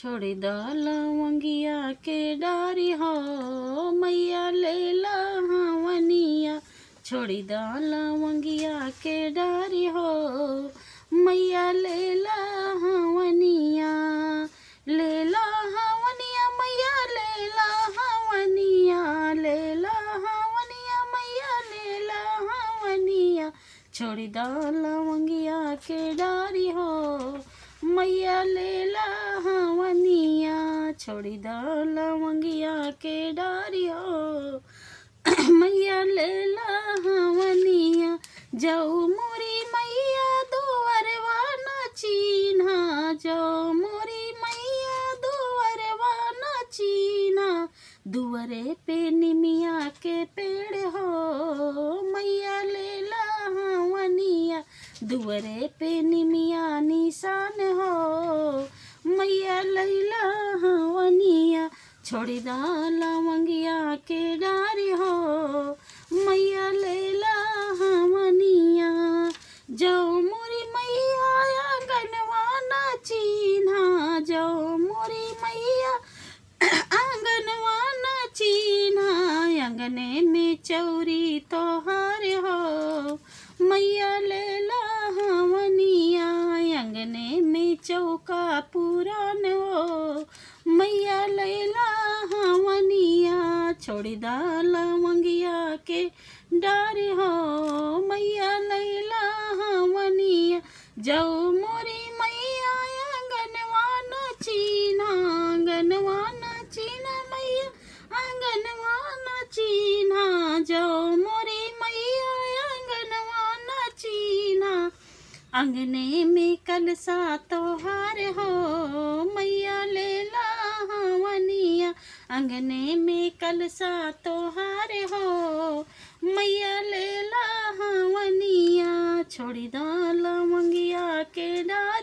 छोड़ी द लवंगिया के डारी हो मैया लेला हवनिया। छोड़ी द लवंगिया के डारी हो मैया लेला हवनिया। लेला हवनिया मैया लेला हवनिया। लेला हवनिया मैया लेला हवनिया। छोड़ी द लवंगिया के डारी हो मैया लेला हवनिया। छोड़ी द लवंगिया के डारी हो मैया लेला हवनिया। जाऊ मोरी मैया दुअरवा न चीन्हा। जाऊ मोरी मैया दुअरवा न चीन्हा। दुअरे पे निमिया के पेड़ हो मैया लेला हवनिया। दुअरे पे निमिया निशान हो मैया लैला हवनिया। छोड़ी द लवंगिया के डारी हो मैया लेला हवनिया। जाओ मोरी मैया आंगनवा न चीन्हा। जाओ मोरी मैया आंगनवा न चीन्हा। अंगने में चौरी तोहार हो मैया लेला हवनिया। अंगने में चौका पुरान हो मैया लेला हवनिया। छोड़ी द लवंगिया के डारी हो मैया लेला हवनिया। जाओ मोरी मैया आंगनवा न चीन्हा। आंगनवा न चीन्हा मैया आंगनवा न चीन्हा। जाओ मोरी मैया आंगनवा न चीन्हा। अंगने में कलसा तोहार हो मैया लेला हवनिया। अंगने में कलसा तोहार हो मैया लेला हवनिया। छोड़ी द लवंगिया के डारी